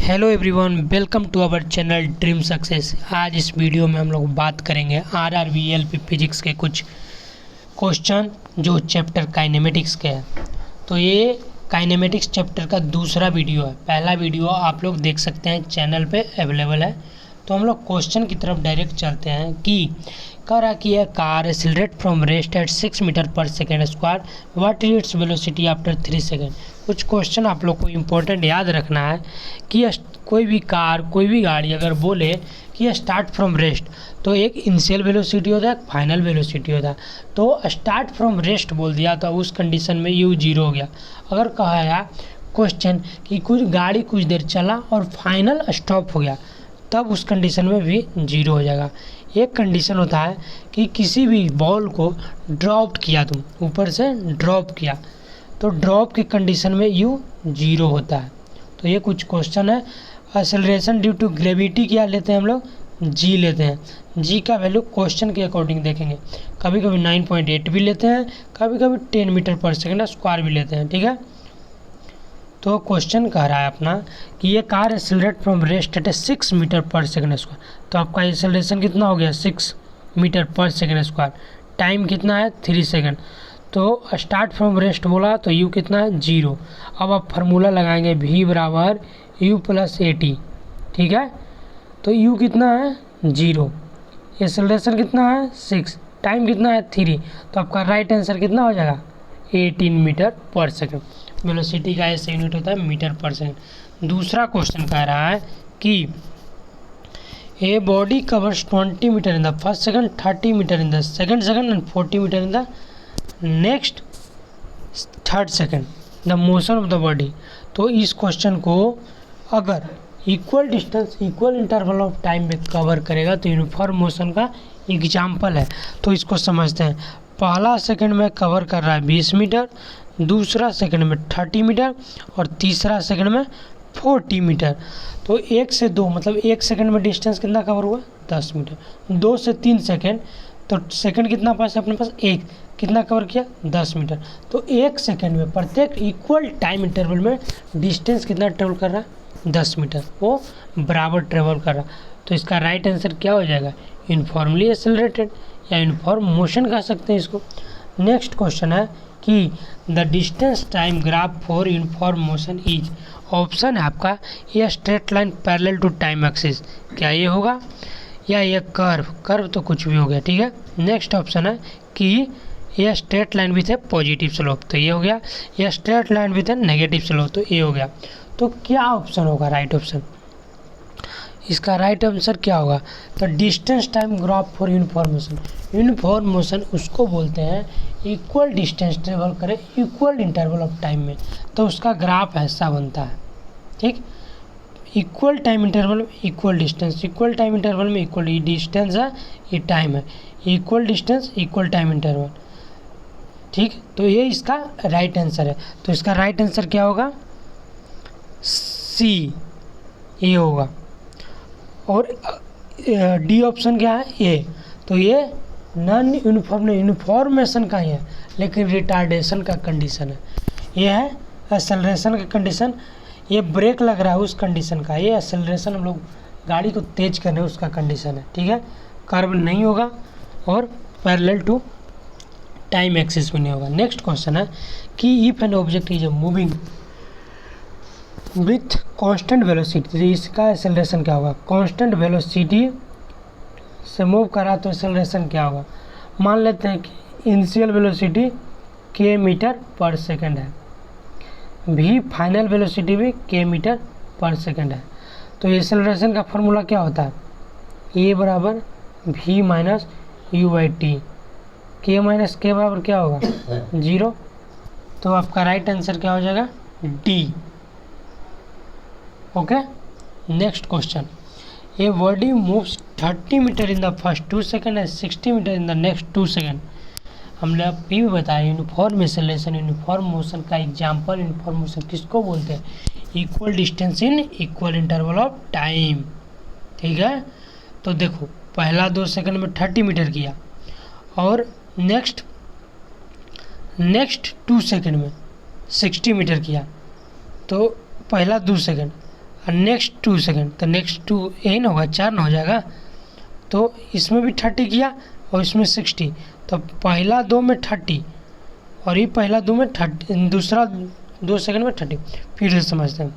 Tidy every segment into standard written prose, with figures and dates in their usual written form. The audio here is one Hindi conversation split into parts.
Hello everyone, welcome to our channel dream success. आज इस वीडियो में हम लोग बात करेंगे RRVLP फिजिक्स के कुछ क्वेश्चन जो चैप्टर काइनेमेटिक्स के हैं। तो ये काइनेमेटिक्स चैप्टर का दूसरा वीडियो है। पहला वीडियो आप लोग देख सकते हैं, चैनल पे अवेलेबल है। तो हम लोग क्वेश्चन की तरफ डायरेक्ट चलते हैं कि कह रहा कि यह car accelerate from rest at 6 metre per second square, what is its velocity after 3 second. कुछ क्वेश्चन आप लोग को इम्पोर्टेंट याद रखना है कि कोई भी कार, कोई भी गाड़ी अगर बोले कि स्टार्ट फ्रॉम रेस्ट, तो एक इनिशियल वेलोसिटी होता है, एक फाइनल वेलोसिटी होता है। तो स्टार्ट फ्रॉम रेस्ट बोल दिया तो उस कंडीशन में u 0 हो गया। अगर कहा गया क्वेश्चन कि कुछ गाड़ी कुछ देर चला और फाइनल स्टॉप हो गया, तब उस कंडीशन में भी 0 हो जाएगा। एक कंडीशन होता है कि किसी भी बॉल को ड्रॉप किया, तुम ऊपर से ड्रॉप किया, तो ड्रॉप की कंडीशन में u 0 होता है। तो ये कुछ क्वेश्चन है। एक्सेलरेशन ड्यू टू ग्रेविटी क्या लेते हैं हम लोग, g लेते हैं। g का वैल्यू क्वेश्चन के अकॉर्डिंग देखेंगे, कभी कभी 9.8 भी लेते हैं, कभी कभी 10 मीटर पर सेकेंड स्क्वायर भी लेते हैं। ठीक है, तो क्वेश्चन कह रहा है अपना कि ये car accelerate from rest at 6 metre per second square. तो आपका एक्सेलरेशन कितना हो गया, 6 metre per second square. Time कितना है, 3 सेकेंड। तो स्टार्ट फ्रॉम रेस्ट बोला तो u कितना है, 0। अब आप फार्मूला लगाएंगे v बराबर u प्लस AT। ठीक है, तो u कितना है, 0। एक्सेलरेशन कितना है, 6। टाइम कितना है, 3। तो आपका राइट आंसर कितना हो जाएगा, 18 मीटर पर सेकेंड। वेलोसिटी का ऐसे यूनिट होता है मीटर पर सेकेंड। दूसरा क्वेश्चन कह रहा है कि a body covers 20 metre in the first second, 30 metre in the second second and 40 metre in the next third second the motion of the body. तो इस क्वेश्चन को अगर equal distance equal interval of time में कवर करेगा तो यूनिफॉर्म मोशन का एग्जाम्पल है। तो इसको समझते हैं। पहला सेकंड में कवर कर रहा है 20 मीटर, दूसरा सेकंड में 30 मीटर और तीसरा सेकंड में 40 मीटर। तो 1 से 2 मतलब 1 सेकंड में डिस्टेंस कितना कवर हुआ, 10 मीटर। 2 से 3 सेकंड, तो सेकंड कितना पास है अपने पास, 1, कितना कवर किया, 10 मीटर। तो 1 सेकंड में प्रत्येक इक्वल टाइम इंटरवल में डिस्टेंस कितना ट्रेवल कर रहा है, 10 मीटर, वो बराबर ट्रेवल कर रहा। तो इसका राइट आंसर क्या हो जाएगा, यूनिफॉर्मली एक्सेलरेटेड या यूनिफॉर्म मोशन कह सकते हैं इसको। नेक्स्ट क्वेश्चन है कि the distance time graph for uniform motion is. Option है आपका ये straight line parallel to time axis, क्या ये होगा, या ये कर्व तो कुछ भी हो गया। ठीक है, नेक्स्ट ऑप्शन है कि ये straight line with A positive slope, तो ये हो गया। ये straight line with A negative slope, तो ये हो गया। तो क्या ऑप्शन होगा राइट ऑप्शन, इसका राइट आंसर क्या होगा, तो distance time graph for uniform motion. Uniform motion उसको बोलते हैं इक्वल डिस्टेंस ट्रेवल करे इक्वल इंटरवल ऑफ टाइम में, तो उसका ग्राफ ऐसा बनता है। ठीक, इक्वल टाइम इंटरवल में equal distance, equal time interval में इक्वल, ये डिस्टेंस है ये टाइम है, equal distance equal time interval. ठीक, तो ये इसका राइट आंसर है। तो इसका राइट आंसर क्या होगा, सी, ये होगा। और डी ऑप्शन क्या है, ए। तो ये नॉन यूनिफॉर्म यूनिफॉर्मेशन का ही है, लेकिन रिटार्डेशन का कंडीशन है। ये है एक्सेलरेशन का कंडीशन, ये ब्रेक लग रहा है उस कंडीशन का, ये एक्सेलरेशन हम लोग गाड़ी को तेज करने उसका कंडीशन है। ठीक है, कर्व नहीं होगा और पैरेलल टू टाइम एक्सिस भी नहीं होगा। नेक्स्ट क्वेश्चन है कि if N object is moving with constant velocity, तो इसका एक्सेलरेशन क्या होगा, कांस्टेंट वेलोसिटी से मूव करा तो एक्सेलरेशन क्या होगा। मान लेते हैं कि initial velocity k metre per second है, v फाइनल वेलोसिटी भी k मीटर पर सेकंड है। तो एक्सेलरेशन का फार्मूला क्या होता है, a बराबर v minus u by T. k minus के बराबर क्या होगा, 0। तो आपका राइट आंसर क्या हो जाएगा, D। Okay, next question, a body moves 30 metre in the first 2 second and 60 metre in the next 2 second. हमने अभी भी बताया यूनिफॉर्म एक्सेलरेशन यूनिफॉर्म मोशन का एग्जाम्पल। यूनिफॉर्म मोशन किसको बोलते हैं, equal distance in equal interval of time. ठीक है, तो देखो पहला 2 सेकंड में 30 मीटर किया और नेक्स्ट 2 सेकंड में 60 मीटर किया। तो पहला 2 सेकंड और नेक्स्ट 2 सेकेंड, तो नेक्स्ट 2 यही ना होगा, 4 ना हो जाएगा। तो इसमें भी 30 किया और इसमें 60, तो पहला 2 में 30 और ये पहला 2 में 30, दूसरा 2 सेकेंड में 30। फिर से समझते हैं,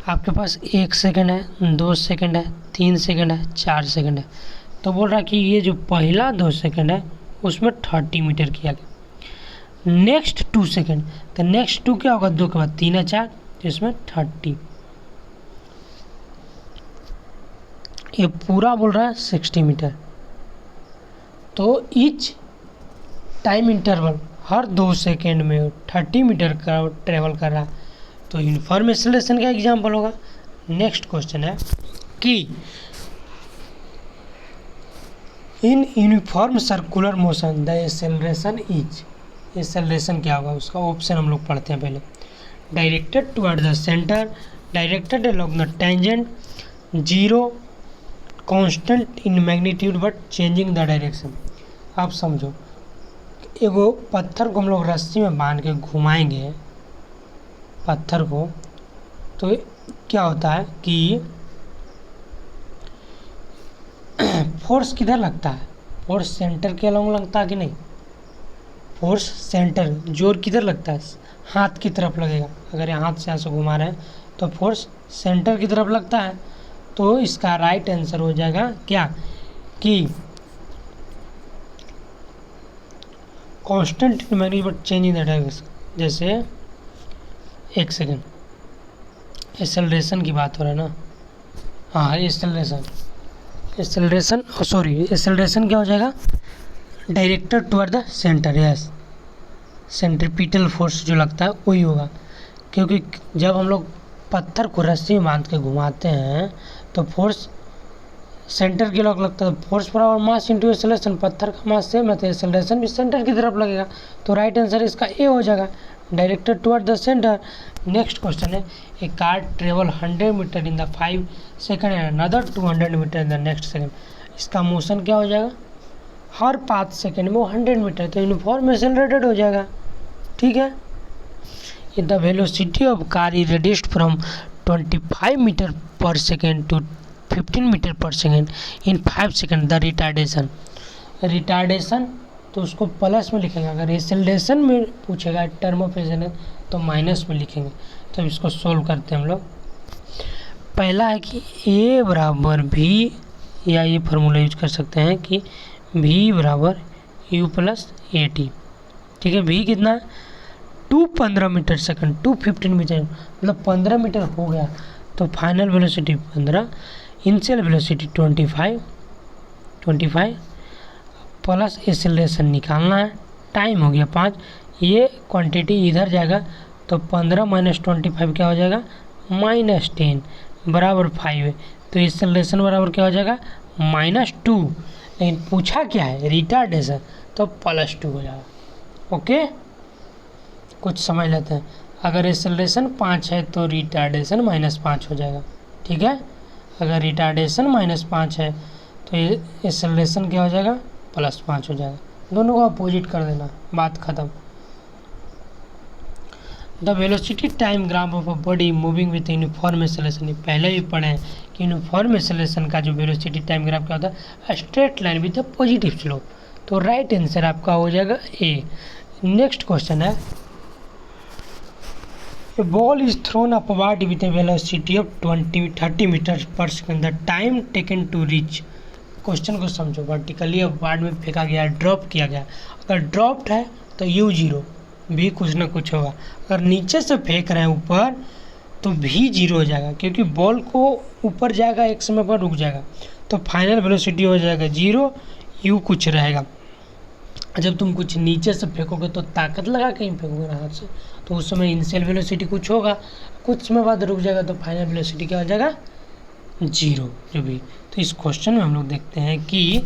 आपके पास 1 सेकेंड है, 2 सेकेंड है, 3 सेकेंड है, 4 सेकेंड है। तो बोल रहा कि ये जो पहला 2 सेकेंड है उसमें 30 मीटर किया गया। नेक्स्ट 2 सेकेंड, तो नेक्स्ट 2 क्या होगा, 2 के बाद 3 है 4, तो इसमें 30। ये पूरा बोल रहा है 60 मीटर। तो ईच टाइम इंटरवल हर 2 सेकेंड में 30 मीटर का ट्रेवल कर रहा है। तो यूनिफॉर्म एक्सेलरेशन का एग्जाम्पल होगा। नेक्स्ट क्वेश्चन है कि in uniform circular motion the acceleration is, acceleration क्या होगा उसका ऑप्शन हम लोग पढ़ते हैं पहले। Directed toward the centre, directed along the tangent, zero, constant in magnitude but changing the direction. आप समझो, एगो पत्थर को हम लोग रस्सी में बांध के घुमाएंगे पत्थर को, तो क्या होता है कि फोर्स किधर लगता है, फोर्स सेंटर के अलोंग लगता है कि नहीं, फोर्स सेंटर, जोर किधर लगता है, हाथ की तरफ लगेगा। अगर ये हाथ से यहाँ से घुमा रहे हैं तो फोर्स सेंटर की तरफ लगता है। तो इसका राइट आंसर हो जाएगा क्या कि constant in magnitude but change in the direction. जैसे 1 सेकेंड, एक्सेलरेशन की बात हो रहा है ना, हाँ एक्सेलरेशन, एक्सेलरेशन क्या हो जाएगा, directed toward the centre, yes, centripetal force जो लगता है वही होगा। क्योंकि जब हम लोग पत्थर को रस्सी में बांध के घुमाते हैं तो फोर्स सेंटर की तरफ लगता है। फोर्स बराबर मास इंटू एक्सेलरेशन, पत्थर का मास सेम है तो एक्सेलरेशन भी सेंटर की तरफ लगेगा। तो राइट आंसर इसका ए हो जाएगा, directed toward the centre. Next question है, a car travel 100 metre in the 5 second and another 200 metre in the next second. इसका मोशन क्या हो जाएगा, हर 5 सेकेंड में वो 100 मीटर, तो यूनिफॉर्म एक्सेलरेटेड हो जाएगा। ठीक है, the velocity of car is reduced from 25 metre per second to 15 metre per second in 5 second. The retardation तो उसको प्लस में लिखेंगे, अगर एक्सेलरेशन में पूछेगा टर्म ऑफ एक्सेलरेशन तो माइनस में लिखेंगे। तो इसको सोल्व करते हैं हम लोग। पहला है कि ए बराबर भी, या ये फार्मूला यूज कर सकते हैं कि भी बराबर यू प्लस ए टी। ठीक है, भी कितना है 215 मीटर सेकंड, 215 मीटर मतलब 15 मीटर हो गया। तो final velocity 15, initial velocity 25 plus acceleration निकालना है, टाइम हो गया 5, ये क्वांटिटी इधर जाएगा तो 15 माइनस 25 क्या हो जाएगा, -10 बराबर 5 है। तो एक्सेलरेशन बराबर क्या हो जाएगा, -2। लेकिन पूछा क्या है, रिटार्डेशन, तो +2 हो जाएगा। ओके, कुछ समझ लेते हैं। अगर एक्सेलरेशन 5 है तो रिटार्डेशन -5 हो जाएगा। ठीक है, अगर रिटार्डेशन -5 है तो ये एक्सेलरेशन क्या हो जाएगा, +5 हो जाएगा। दोनों को अपोजिट कर देना, बात खत्म। The velocity time graph of a body moving with uniform acceleration. पहले भी पढ़े हैं कि यूनिफॉर्म एक्सेलरेशन का जो वेलोसिटी टाइम ग्राफ क्या होता है, straight line with a positive slope. तो राइट आंसर आपका हो जाएगा ए। नेक्स्ट क्वेश्चन है, A ball is thrown upward with a velocity of 30 meters per second. The time taken to reach। Question को समझो, वर्टिकली अपवार्ड में फेंका गया, ड्रॉप किया गया। अगर ड्रॉप्ड है तो u0 भी कुछ ना कुछ होगा। अगर नीचे से फेंक रहे हैं ऊपर तो भी 0 हो जाएगा, क्योंकि बॉल को ऊपर जाएगा एक समय पर रुक जाएगा। तो फाइनल वेलोसिटी हो जाएगा 0, u कुछ रहेगा। जब तुम कुछ नीचे से फेंकोगे तो ताकत लगा कहीं फेंकोगे ना हाथ से, तो उस समय इनिशियल वेलोसिटी कुछ होगा, कुछ समय बाद रुक जाएगा, तो फाइनल वेलोसिटी क्या हो जाएगा, 0 जो भी। तो इस क्वेश्चन में हम लोग देखते हैं कि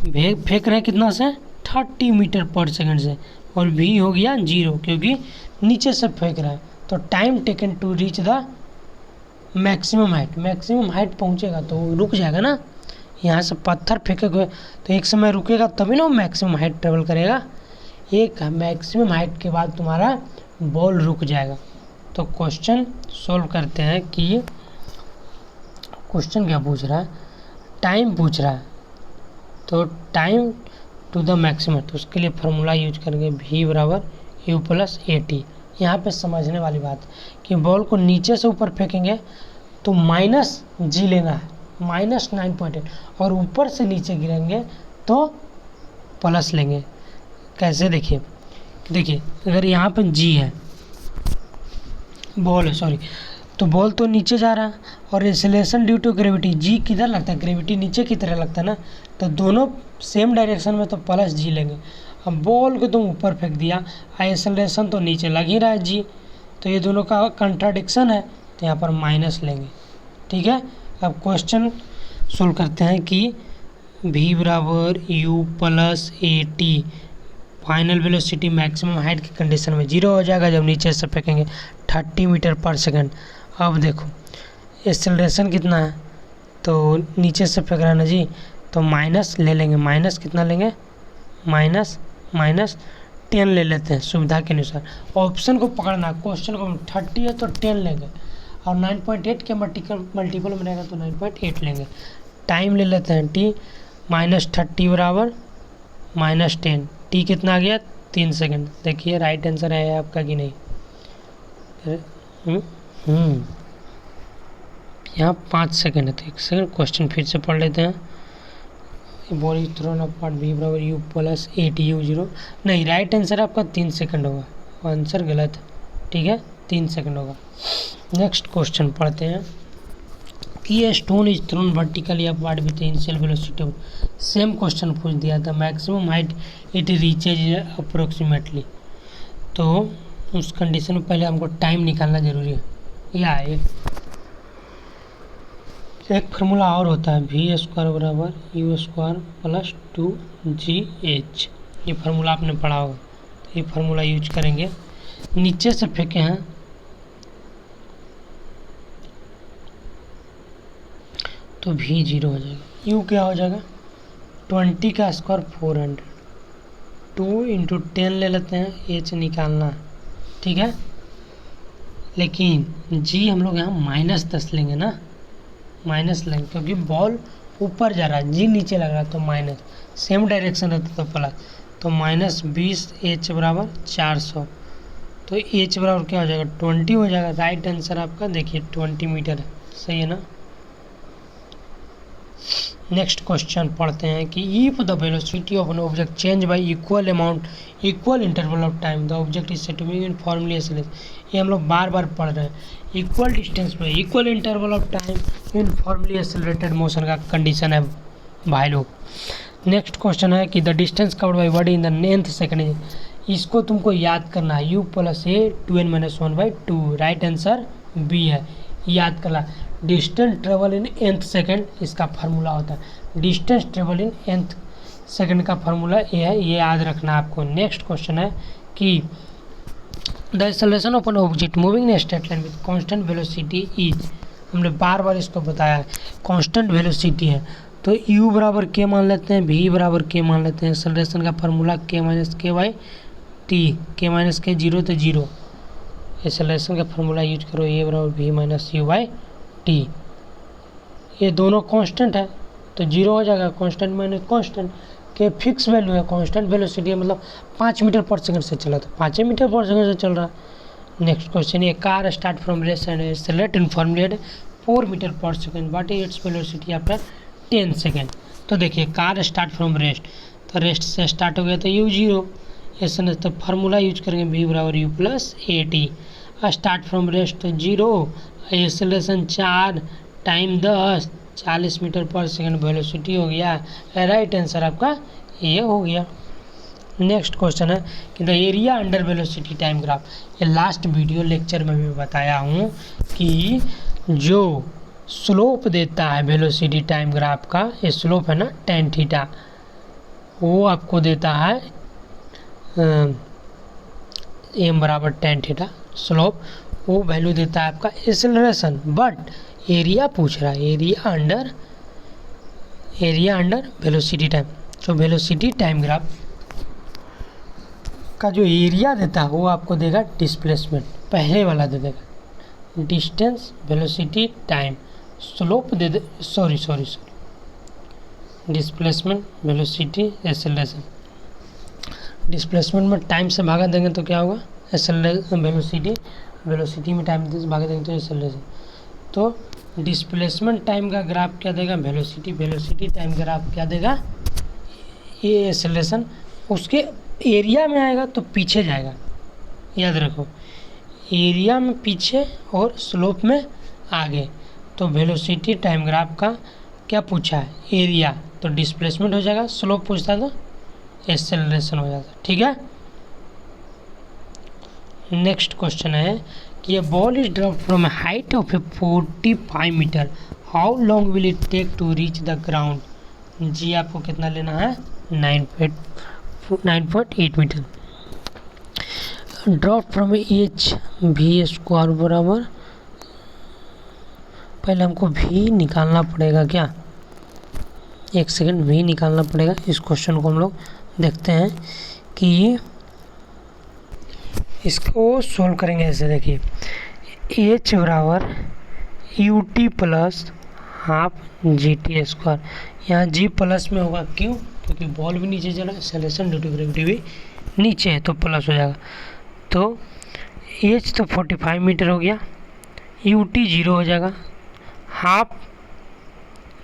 फेंक रहे हैं कितना से, 30 मीटर पर सेकंड से, और भी हो गया 0 क्योंकि नीचे से फेंक रहा है। तो time taken to reach the maximum height पहुँचेगा तो रुक जाएगा ना। यहाँ से पत्थर फेंकेगा तो एक समय रुकेगा तभी ना वो मैक्सिमम हाइट ट्रेवल करेगा। एक मैक्सिमम हाइट के बाद तुम्हारा बॉल रुक जाएगा। तो क्वेश्चन सोल्व करते हैं कि क्वेश्चन क्या पूछ रहा है, टाइम पूछ रहा है। तो टाइम टू द मैक्सिमम, तो उसके लिए फार्मूला यूज करेंगे v बराबर u प्लस ए टी। यहाँ पर समझने वाली बात कि बॉल को नीचे से ऊपर फेंकेंगे तो माइनस जी लेना है, -9.8, और ऊपर से नीचे गिरेंगे तो प्लस लेंगे। कैसे देखिए अगर यहाँ पर जी है, बॉल है सॉरी, तो बॉल तो नीचे जा रहा है और एक्सेलरेशन ड्यू टू ग्रेविटी, जी किधर लगता है, ग्रेविटी नीचे की तरह लगता है ना, तो दोनों सेम डायरेक्शन में, तो प्लस जी लेंगे। अब बॉल को तुम ऊपर फेंक दिया, एक्सेलरेशन तो नीचे लग ही रहा है जी, तो ये दोनों का कंट्राडिक्शन है, तो यहाँ पर माइनस लेंगे। ठीक है, अब क्वेश्चन सोल्व करते हैं कि v बराबर u plus a T, final velocity maximum height की कंडीशन में 0 हो जाएगा जब नीचे से फेंकेंगे 30 मीटर पर सेकंड। अब देखो एक्सेलरेशन कितना है, तो नीचे से फेंक रहा है ना जी, तो माइनस ले लेंगे। माइनस कितना लेंगे, माइनस 10 ले लेते हैं सुविधा के अनुसार। ऑप्शन को पकड़ना, क्वेश्चन को 30 है तो 10 लेंगे, और 9.8 के मल्टीपल में रहेगा तो 9.8 लेंगे। टाइम ले लेते हैं t, -30 बराबर -10, t कितना आ गया 3 सेकंड। देखिए राइट आंसर है आपका कि नहीं। यहाँ 5 सेकंड है, तो 1 सेकंड क्वेश्चन फिर से पढ़ लेते हैं। Ball is throne upon v बराबर u plus a T u 0, नहीं राइट आंसर आपका 3 सेकंड होगा, आंसर गलत है। ठीक है, 3 सेकंड होगा। नेक्स्ट क्वेश्चन पढ़ते हैं कि a stone is throne vertically upward with initial velocity. Same question पूछ दिया था, maximum height it reaches approximately. तो उस कंडीशन में पहले हमको टाइम निकालना जरूरी है। या एक फार्मूला और होता है, v स्क्वायर बराबर u स्क्वायर प्लस 2gh। ये फार्मूला आपने पढ़ा होगा, तो ये फार्मूला यूज करेंगे। नीचे से फेंके हैं तो v 0 हो जाएगा, u क्या हो जाएगा 20 का स्क्वायर 400, 2 इंटू 10 ले लेते हैं, h निकालना है। ठीक है, लेकिन g हम लोग यहाँ -10 लेंगे ना, माइनस लेंगे क्योंकि बॉल ऊपर जा रहा है, जी नीचे लग रहा है, तो माइनस, सेम डायरेक्शन रहता तो प्लस, तो -20 h बराबर 400, तो h बराबर क्या हो जाएगा 20 हो जाएगा। राइट आंसर आपका देखिए 20 मीटर है, सही है ना। नेक्स्ट क्वेश्चन पढ़ते हैं कि if the velocity of an object change by equal amount equal interval of time the object is said to be uniformly accelerated. ये हम लोग बार बार पढ़ रहे हैं, इक्वल डिस्टेंस में equal interval of time uniformly accelerated motion का कंडीशन है भाई लोग। नेक्स्ट क्वेश्चन है कि the distance covered by body in the 9th second, इसको तुमको याद करना है, u प्लस ए 2n-1/2। राइट आंसर बी है, याद करना। Distance travel in nth second इसका फार्मूला होता है, distance travel in nth second का फार्मूला ये है, ये याद रखना आपको। नेक्स्ट क्वेश्चन है कि the acceleration of an object moving in straight line with constant velocity is, हमने बार बार इसको बताया है, कांस्टेंट वेलोसिटी है तो u बराबर k मान लेते हैं, v बराबर k मान लेते हैं। एक्सेलरेशन का फार्मूला k माइनस के बाई टी, k माइनस के 0 तो 0, एक्सेलरेशन का फार्मूला यूज करो, a बराबर v minus u by T. ये दोनों कांस्टेंट है तो 0 हो जाएगा, कांस्टेंट माइनस कांस्टेंट के फिक्स वैल्यू है, कांस्टेंट वेलोसिटी है, मतलब 5 मीटर पर सेकंड से चला, तो 5 मीटर पर सेकंड से चल रहा है। नेक्स्ट क्वेश्चन, ये car start from rest and accelerate uniformly at 4 metre per second but its velocity after 10 second. तो देखिए कार स्टार्ट फ्रॉम रेस्ट, तो रेस्ट से स्टार्ट हो गया तो u 0, ऐसा तो फार्मूला यूज करेंगे v बराबर u plus a t. Start from rest तो 0, acceleration 4, time 10, 40 metre per second, velocity हो गया। राइट आंसर आपका ये हो गया। नेक्स्ट क्वेश्चन है कि the area under velocity time graph. ये लास्ट वीडियो लेक्चर में भी बताया हूँ कि जो स्लोप देता है वेलोसिटी टाइम ग्राफ का, ये स्लोप है ना tan थीटा, वो आपको देता है m बराबर tan थीटा स्लोप, वो वैल्यू देता है आपका एक्सेलरेशन, बट एरिया पूछ रहा है, एरिया अंडर वेलोसिटी टाइम। तो वेलोसिटी टाइम ग्राफ का जो एरिया देता है वो आपको देगा डिस्प्लेसमेंट, पहले वाला दे देगा। डिस्टेंस, वेलोसिटी, टाइम, स्लोप दे दे, sorry displacement, velocity, acceleration. Displacement में टाइम से भागा देंगे तो क्या होगा, वेलोसिटी, वेलोसिटी में टाइम से भागा देंगे तो एक्सेलरेशन। तो डिस्प्लेसमेंट टाइम का ग्राफ क्या देगा, वेलोसिटी, वेलोसिटी टाइम ग्राफ क्या देगा, ये एक्सेलरेशन। उसके एरिया में आएगा तो पीछे जाएगा, याद रखो, एरिया में पीछे और स्लोप में आगे। तो वेलोसिटी टाइम ग्राफ का क्या पूछा है, एरिया, तो डिस्प्लेसमेंट हो जाएगा, स्लोप पूछता तो एक्सेलरेशन हो जाता। ठीक है। नेक्स्ट क्वेश्चन है कि a ball is dropped from a height of a 45 metre, how long will it take to reach the ground. G आपको कितना लेना है, 9.8 मीटर। ड्रॉप फ्रॉम एच भी स्क्वायर बराबर, पहले हमको भी निकालना पड़ेगा क्या, एक सेकंड, भी निकालना पड़ेगा। इस क्वेश्चन को हम लोग देखते हैं कि इसको सोल्व करेंगे ऐसे। देखिए एच बराबर u t plus half G T square, यहाँ जी प्लस में होगा, क्यों, क्योंकि बॉल भी नीचे चला, एक्सेलरेशन ड्यू टू ग्रेविटी भी नीचे है तो प्लस हो जाएगा। तो एच तो 45 मीटर हो गया, यू टी 0 हो जाएगा, हाफ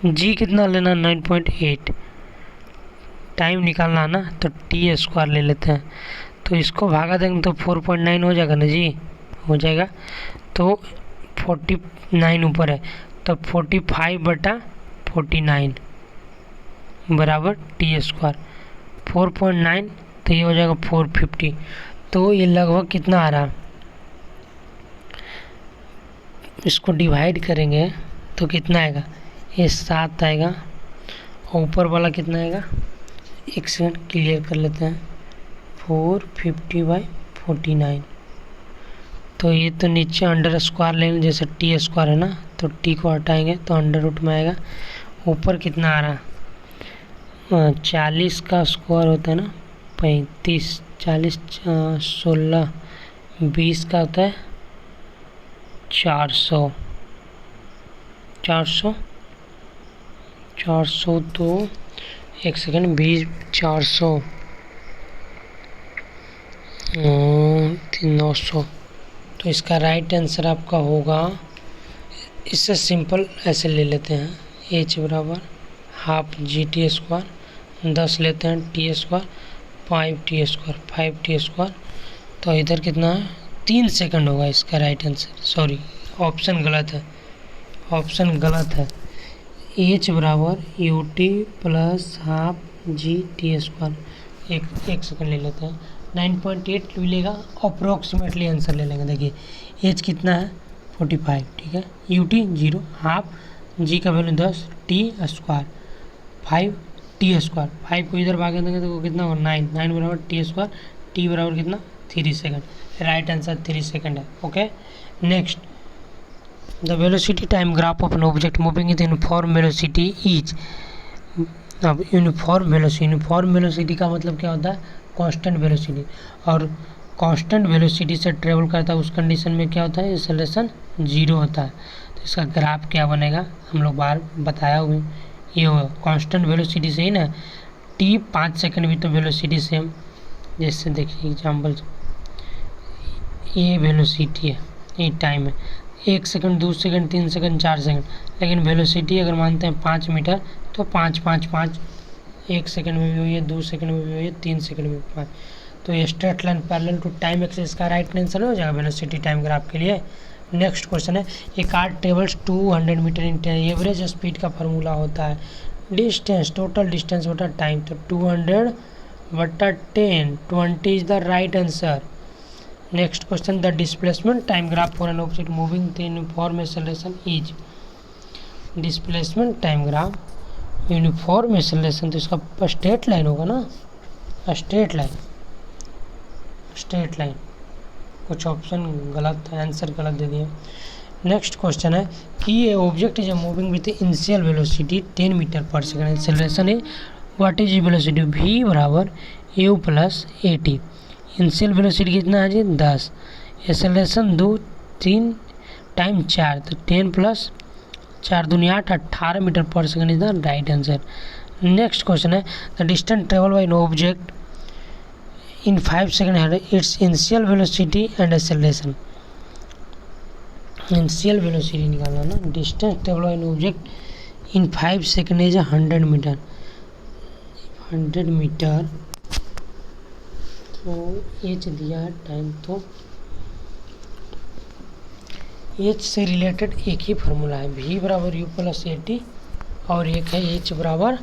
जी कितना लेना 9.8, टाइम निकालना है ना, तो टी स्क्वायर ले लेते हैं। तो इसको भागा देंगे तो 4.9 हो जाएगा ना जी, हो जाएगा। तो 49 ऊपर है तो 45/49 बराबर टी स्क्वायर, 4.9 तो ये हो जाएगा 450। तो ये लगभग कितना आ रहा, इसको डिवाइड करेंगे तो कितना आएगा, ये 7 आएगा, और ऊपर वाला कितना आएगा, एक सेकंड क्लियर कर लेते हैं, 450/49। तो ये तो नीचे अंडर स्क्वायर लेंगे, जैसे टी स्क्वायर है ना, तो टी को हटाएंगे तो अंडर रूट में आएगा। ऊपर कितना आ रहा, 40 का स्क्वायर होता है ना 35, 40 16 20 का होता है 400 तो एक सेकंड, 20 400 900। तो इसका राइट आंसर आपका होगा, इससे सिंपल ऐसे ले लेते हैं, एच बराबर हाफ जी टी स्क्वायर, 10 लेते हैं टी स्क्वायर, 5 टी स्क्वायर। तो इधर कितना है, 3 सेकंड होगा इसका राइट आंसर। सॉरी, ऑप्शन गलत है। एच बराबर u t plus half G T square, एक सेकंड ले लेते हैं, 9.8 मिलेगा, अप्रोक्सीमेटली आंसर ले लेंगे। देखिए एच कितना है 45, ठीक है, यू टी 0, हाफ जी का value 10, T square 5 T square, 5 को इधर भागे देंगे तो वो कितना होगा 9 बराबर टी स्क्वायर, टी बराबर कितना 3 सेकंड, राइट आंसर 3 सेकंड है। Okay. Next, the velocity time graph of an object moving with uniform velocity is. अब यूनिफॉर्म वेलोसिटी का मतलब क्या होता है, कांस्टेंट वेलोसिटी, और कांस्टेंट वेलोसिटी से ट्रेवल करता है उस कंडीशन में क्या होता है, एक्सेलरेशन 0 होता है। तो इसका ग्राफ क्या बनेगा, हम लोग बार बताया हुआ, ये होगा कांस्टेंट वेलोसिटी से ही ना, टी 5 सेकंड भी तो वेलोसिटी सेम, जैसे देखिए एग्जाम्पल, ये वेलोसिटी है, ये टाइम है, 1 सेकंड 2 सेकंड 3 सेकंड 4 सेकंड, लेकिन वेलोसिटी अगर मानते हैं 5 मीटर तो 5 5 5, 1 सेकंड में भी हुई है, 2 सेकंड में भी हुई है, 3 सेकंड में भी 5। तो ये straight line parallel to time axis का राइट आंसर हो जाएगा वेलोसिटी टाइम ग्राफ के लिए। नेक्स्ट क्वेश्चन है, a car travels 200 metre in average speed का फार्मूला होता है डिस्टेंस, टोटल डिस्टेंस बटा टाइम, तो 200/10, 20 is the right answer. Next question, the displacement time graph for an object moving with uniform acceleration is. Displacement time graph uniform acceleration, तो इसका स्ट्रेट लाइन होगा ना, स्ट्रेट लाइन, कुछ ऑप्शन गलत है, आंसर गलत दे दिए। नेक्स्ट क्वेश्चन है कि ये object is moving with initial velocity 10 metre per second, acceleration है व्हाट इज वेलोसिटी, v बराबर u plus a t. Initial velocity कितना है जी 10, एक्सेलरेशन 2 3 टाइम 4, तो 10 प्लस 4 दूनी 8, 18 metre per second is the right answer. Next question है the distance travel by an object in 5 second है its initial velocity and acceleration. Initial velocity निकालना ना, distance travel by an object in 5 second is 100 metre. 100 metre तो एच दिया है टाइम, तो एच से रिलेटेड एक ही फार्मूला है, v बराबर u प्लस ए टी, और एक है h बराबर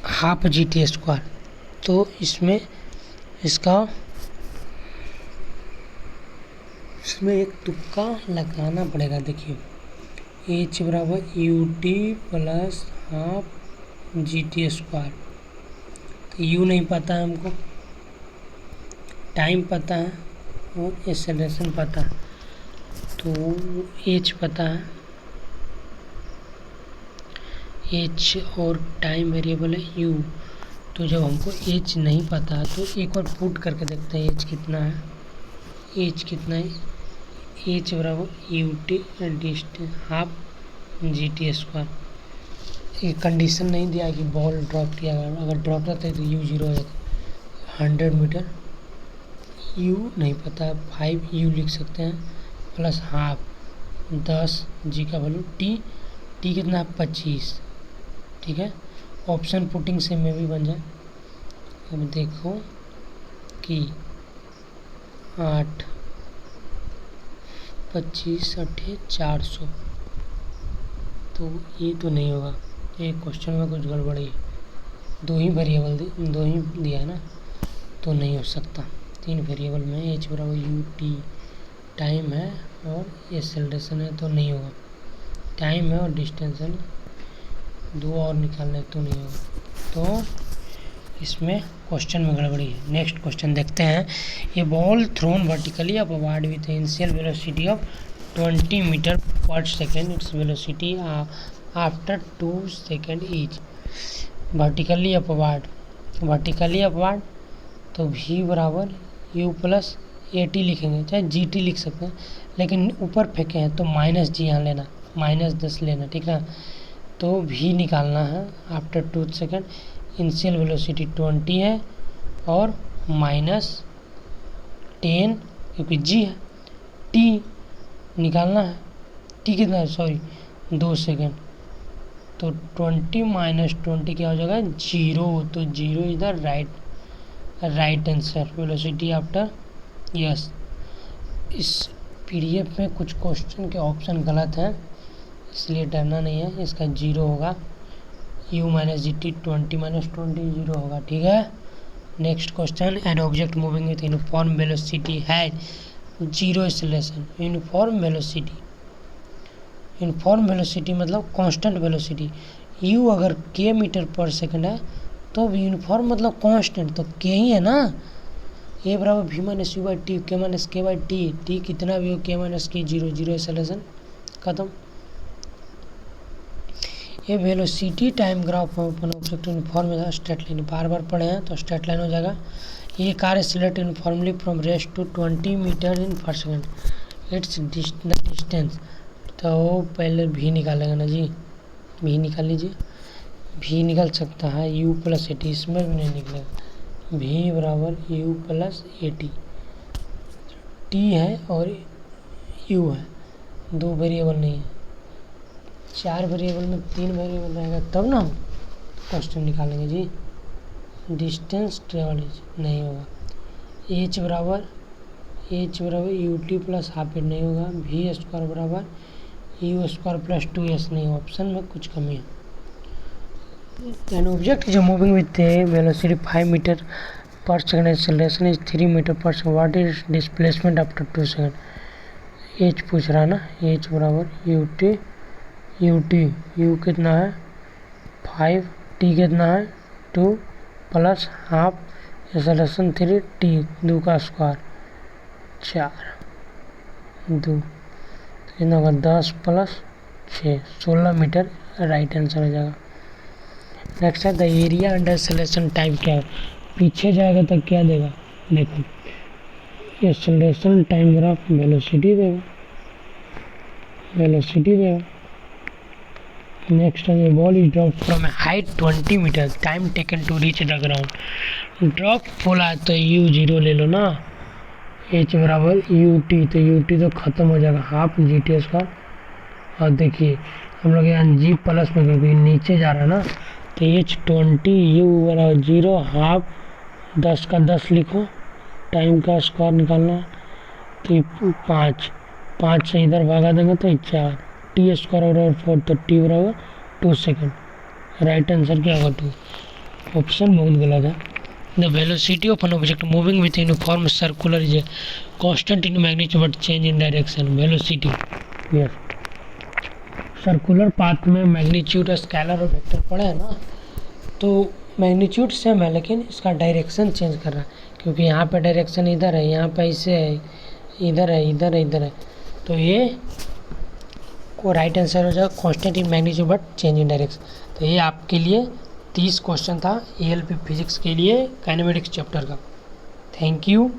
हाफ जी टी स्क्वायर। तो इसमें एक तुक्का लगाना पड़ेगा। देखिए h बराबर u t plus half G T square, तो u नहीं पता है हमको, टाइम पता है और एक्सेलरेशन पता है, तो h पता है, h और टाइम वेरिएबल है u। तो जब हमको h नहीं पता है तो एक बार पुट करके देखते हैं h कितना है। h कितना है, h बराबर u T distance half G T square. ये कंडीशन नहीं दिया कि बॉल ड्रॉप किया, अगर ड्रॉप रहता है तो u 0 हो जाता। 100 मीटर, u नहीं पता, 5 u लिख सकते हैं प्लस हाफ 10 जी का वैल्यू टी कितना है 25। ठीक है, ऑप्शन पुटिंग से में भी बन जाए। अब देखो कि 8 25 8 400, तो ये तो नहीं होगा, ये क्वेश्चन में कुछ गड़बड़ी है। दो ही दिया है ना, तो नहीं हो सकता। 3 वेरिएबल में h बराबर यू टी टाइम है और एक्सेलरेशन है, तो नहीं होगा। टाइम है और डिस्टेंस है, दो और निकालना है तो नहीं होगा। तो इसमें क्वेश्चन में गड़बड़ी है। नेक्स्ट क्वेश्चन देखते हैं। ये ball thrown vertically upward with initial velocity of 20 metre per second, its velocity after 2 second each. Vertically upward तो v बराबर u प्लस ए टी लिखेंगे, चाहे जी टी लिख सकते हैं, लेकिन ऊपर फेंके हैं तो माइनस जी यहाँ लेना, -10 लेना, ठीक ना। तो v निकालना है आफ्टर 2 सेकेंड, इनिशियल वेलोसिटी 20 है और -10 क्योंकि g है, t निकालना है, t कितना है, सॉरी 2 सेकेंड, तो 20 माइनस 20 क्या हो जाएगा 0, तो 0 is the right answer. Velocity after yes. इस पीडीएफ में कुछ क्वेश्चन के ऑप्शन गलत हैं, इसलिए डरना नहीं है, इसका 0 होगा, u minus G T 20 minus 20 0 होगा, ठीक है। Next question, N object moving with uniform velocity है 0 एक्सेलरेशन। यूनिफॉर्म वेलोसिटी मतलब कांस्टेंट वेलोसिटी। u अगर k मीटर पर सेकंड है तो यूनिफॉर्म मतलब कांस्टेंट, तो k ही है ना। a बराबर v minus you by T, के माइनस के बाई टी, टी कितना भी हो k माइनस के 0 एक्सेलरेशन खत्म। ये वेलोसिटी टाइम ग्राफ अपन ऑब्जेक्ट यूनिफॉर्म है स्ट्रेट लाइन, बार पढ़े हैं तो स्ट्रेट लाइन हो जाएगा। ये car accelerate uniformly from rest to 20 metre in per second, it's distance. तो पहले v निकालेगा ना जी, v निकाल लीजिए, v निकल सकता है u प्लस ए टी, इसमें भी नहीं निकलेगा। v बराबर u plus a T, t है और u है, 2 वेरिएबल नहीं है, 4 वेरिएबल में 3 वेरिएबल रहेगा तब ना हम क्वेश्चन निकालेंगे जी। डिस्टेंस ट्रेवल नहीं होगा। h बराबर u t plus half at नहीं होगा। v स्क्वायर बराबर यू स्क्वायर प्लस 2s नहीं, ऑप्शन में कुछ कमी है। An object is moving with velocity 5 metre per second, acceleration is 3 metre per second, what is displacement after 2 second. h पूछ रहा ना, h बराबर यू कितना है 5, t कितना है 2 प्लस हाफ एक्सेलरेशन 3, t 2 का स्क्वायर 4 2, कितना होगा 10 प्लस 6 16 मीटर, राइट आंसर हो जाएगा। नेक्स्ट है the area under acceleration time क्या है, पीछे जाएगा तो क्या देगा, देखो एक्सेलरेशन, टाइम ग्राफ, वेलोसिटी देगा। नेक्स्ट है ball is drop from height 20 metre, time taken to reach the ground. Drop बोला है तो u0 ले लो ना, h बराबर ut, तो ut तो ख़त्म हो जाएगा हाफ GT²। और देखिए हम लोग यहाँ g प्लस में क्योंकि नीचे जा रहा है ना, तो h20 u बराबर 0 हाफ 10 का 10 लिखो, टाइम का स्क्वायर निकालना तो 5 से इधर भागा देंगे तो 4, टी स्क्वायर बराबर 4, तो टी बराबर 2 सेकेंड। राइट आंसर क्या होगा 2। ऑप्शन बहुत गलत है। The velocity of an object moving with uniform circular is a constant in magnitude but change in direction. Velocity yes, circular path में मैग्नीट्यूड स्केलर और वेक्टर पढ़े है ना, तो मैग्नीट्यूड सेम है लेकिन इसका डायरेक्शन चेंज कर रहा है, क्योंकि यहाँ पे डायरेक्शन इधर है, यहाँ पे ऐसे है, इधर है, इधर है, इधर है, तो ये को राइट आंसर हो जाएगा constant in magnitude but change in direction. तो ये आपके लिए 30 क्वेश्चन था ALP फिजिक्स के लिए काइनेमेटिक्स चैप्टर का। Thank you.